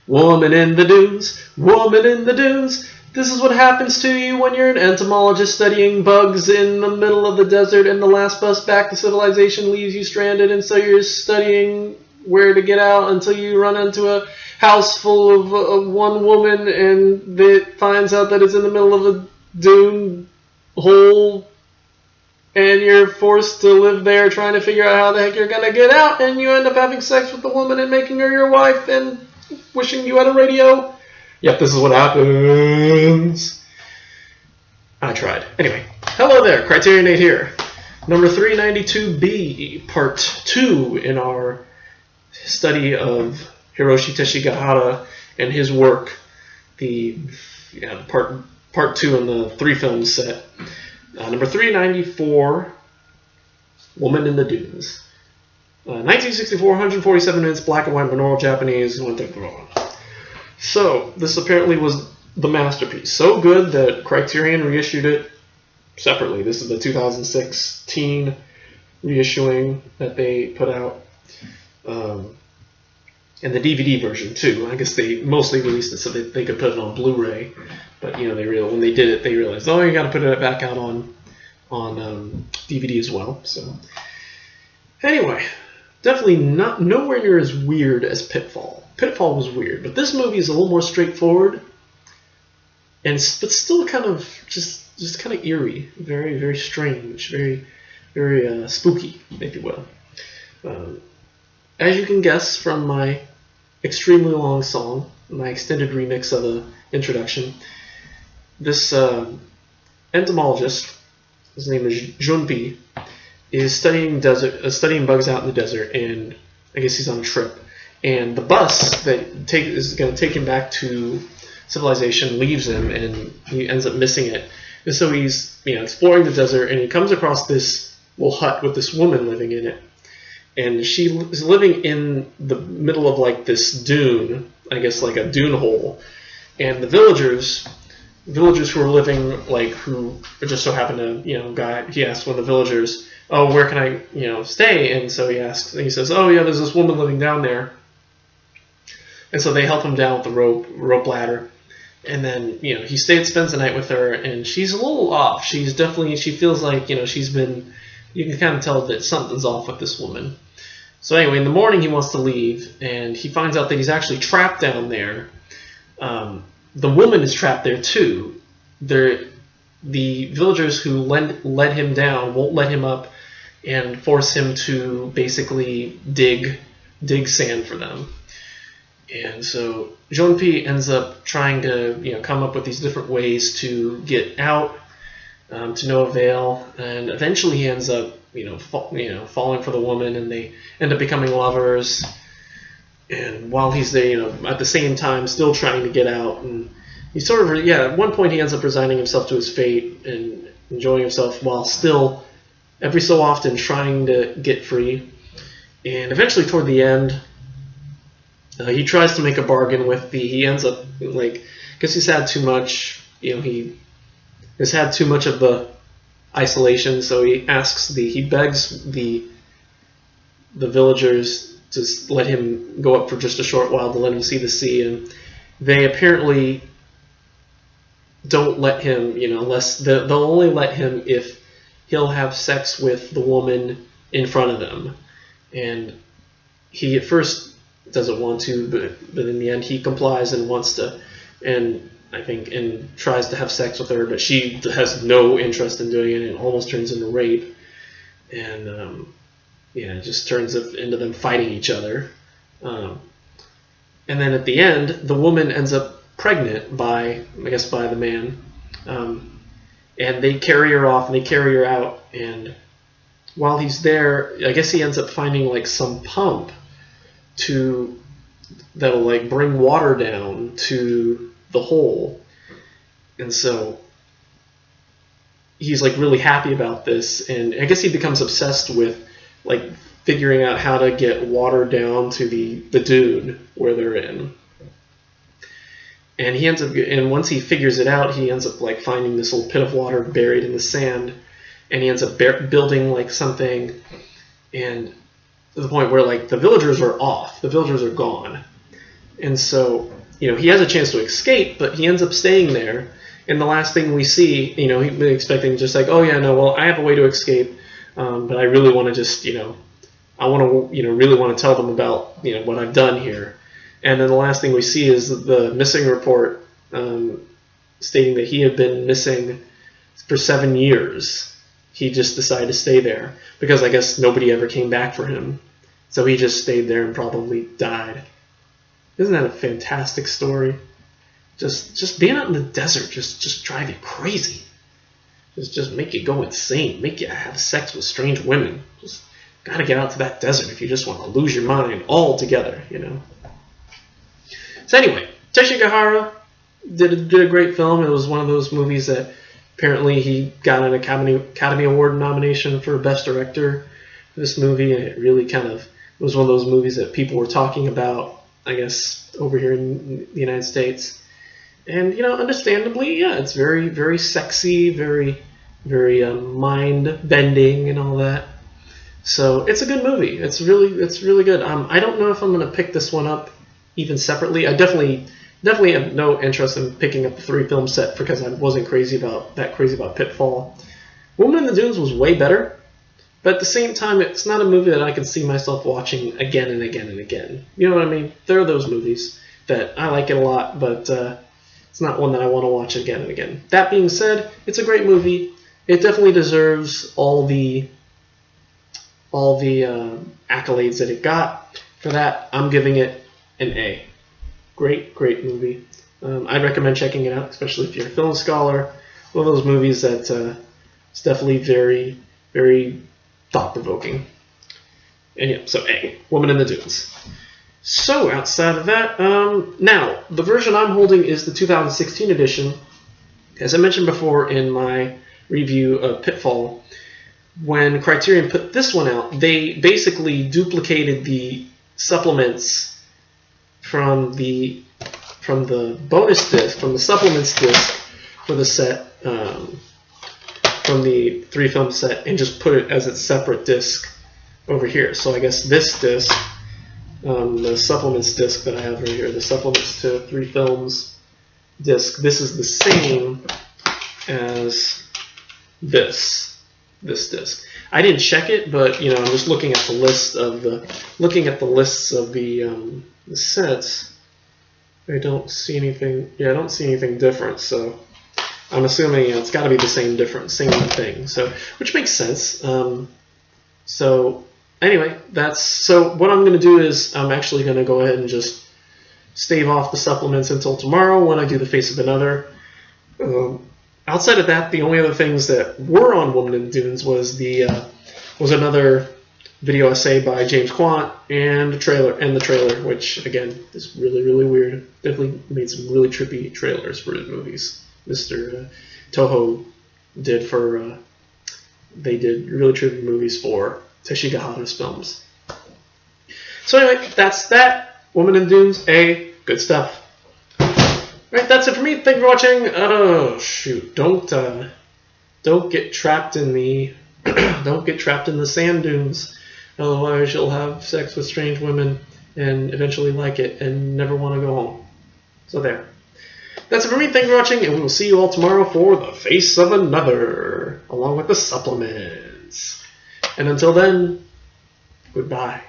Woman in the dunes, woman in the dunes. This is what happens to you when you're an entomologist studying bugs in the middle of the desert and the last bus back to civilization leaves you stranded, and so you're studying where to get out until you run into a house full of one woman and it finds out that it's in the middle of a dune hole and you're forced to live there trying to figure out how the heck you're going to get out, and you end up having sex with the woman and making her your wife and wishing you had a radio. Yep, this is what happens. I tried. Anyway, hello there, CriterioNate here. Number 392B, part 2 in our study of Hiroshi Teshigahara and his work, part 2 in the 3-film set. Number 394, Woman in the Dunes. 1964, 147 minutes, black and white, binaural Japanese. So, this apparently was the masterpiece. So good that Criterion reissued it separately. This is the 2016 reissuing that they put out. And the DVD version, too. I guess they mostly released it so that they could put it on Blu-ray. But, you know, when they did it, they realized, oh, you got to put it back out on DVD as well. So, anyway, definitely nowhere near as weird as Pitfall. Pitfall was weird, but this movie is a little more straightforward, but still kind of just kind of eerie, very very strange, very very spooky, if you will. As you can guess from my extremely long song, my extended remix of the introduction, this entomologist, his name is Junpei, is studying bugs out in the desert, and I guess he's on a trip. And the bus that is going to take him back to civilization leaves him, and he ends up missing it. And so he's exploring the desert, and he comes across this little hut with this woman living in it. And she is living in the middle of like this dune, I guess like a dune hole. And the villagers who are living, like, who just so happen to, he asked one of the villagers, oh, where can I, stay? And so he says, oh yeah, there's this woman living down there. And so they help him down with the rope ladder. And then, he spends the night with her, and she's a little off. She feels like, you can kind of tell that something's off with this woman. So anyway, in the morning he wants to leave, and he finds out that he's actually trapped down there. The woman is trapped there too. The villagers who led him down won't let him up and force him to basically dig sand for them. And so Junpei ends up trying to come up with these different ways to get out, to no avail, and eventually he ends up falling for the woman, and they end up becoming lovers. And while he's there, at the same time still trying to get out, and he sort of at one point he ends up resigning himself to his fate and enjoying himself while still every so often trying to get free. And eventually toward the end, he tries to make a bargain with he ends up, because he's had too much, he has had too much of the isolation, so he begs the villagers to let him go up for just a short while to let him see the sea, and they apparently don't let him, unless they'll only let him if he'll have sex with the woman in front of them. And he at first doesn't want to, but in the end he complies and wants to, and tries to have sex with her, but she has no interest in doing it, and it almost turns into rape. And it just turns into them fighting each other. And then at the end, the woman ends up pregnant by the man. And they carry her off, and they carry her out. And while he's there, I guess he ends up finding some pump that'll bring water down to the hole. And so he's really happy about this, and I guess he becomes obsessed with figuring out how to get water down to the dune where they're in. And he ends up, and once he figures it out, he ends up finding this little pit of water buried in the sand, and he ends up building something, and to the point where the villagers are off, the villagers are gone, and so he has a chance to escape, but he ends up staying there. And the last thing we see, he's been expecting just like, oh yeah, no, well, I have a way to escape, but I really want to just, I want to, really want to tell them about, what I've done here. And then the last thing we see is the missing report stating that he had been missing for 7 years. He just decided to stay there because I guess nobody ever came back for him. So he just stayed there and probably died. Isn't that a fantastic story? Just being out in the desert just drive you crazy. Just make you go insane. Make you have sex with strange women. Just gotta get out to that desert if you just want to lose your mind altogether, So anyway, Teshigahara did a great film. It was one of those movies that apparently he got an Academy Award nomination for Best Director for this movie, and it really kind of was one of those movies that people were talking about, I guess, over here in the United States. And, understandably, yeah, it's very, very sexy, very, very mind-bending and all that. So it's a good movie. It's really good. I don't know if I'm going to pick this one up even separately. I definitely have no interest in picking up the 3-film set because I wasn't crazy about Pitfall. Woman in the Dunes was way better, but at the same time, it's not a movie that I can see myself watching again and again and again. You know what I mean? There are those movies that I like it a lot, but it's not one that I want to watch again and again. That being said, it's a great movie. It definitely deserves all the accolades that it got. For that, I'm giving it an A. Great movie. I'd recommend checking it out, especially if you're a film scholar. One of those movies that is definitely very, very thought-provoking. And yeah, so A, Woman in the Dunes. So outside of that, now the version I'm holding is the 2016 edition. As I mentioned before in my review of Pitfall, when Criterion put this one out, they basically duplicated the supplements from the bonus disc, from the supplements disc for the set, from the 3-film set, and just put it as its separate disc over here. So I guess this disc, the supplements disc that I have right here, the supplements to 3 films disc, this is the same as this disc. I didn't check it, but I'm just looking at the lists of the sets. I don't see anything. Yeah, I don't see anything different. So I'm assuming it's got to be the same thing. So which makes sense. So anyway, so what I'm going to do is I'm actually going to go ahead and just stave off the supplements until tomorrow when I do the Face of Another. Outside of that, the only other things that were on Woman in the Dunes was another video essay by James Quant and the trailer, which again is really, really weird. Definitely made some really trippy trailers for his movies. Mr. Toho did they did really trippy movies for Teshigahara's films. So anyway, that's that. Woman in the Dunes, A, good stuff. Right, that's it for me. Thank you for watching. Oh shoot! Don't get trapped in the sand dunes. Otherwise, you'll have sex with strange women and eventually like it and never want to go home. So there. That's it for me. Thank you for watching, and we will see you all tomorrow for the Face of Another, along with the supplements. And until then, goodbye.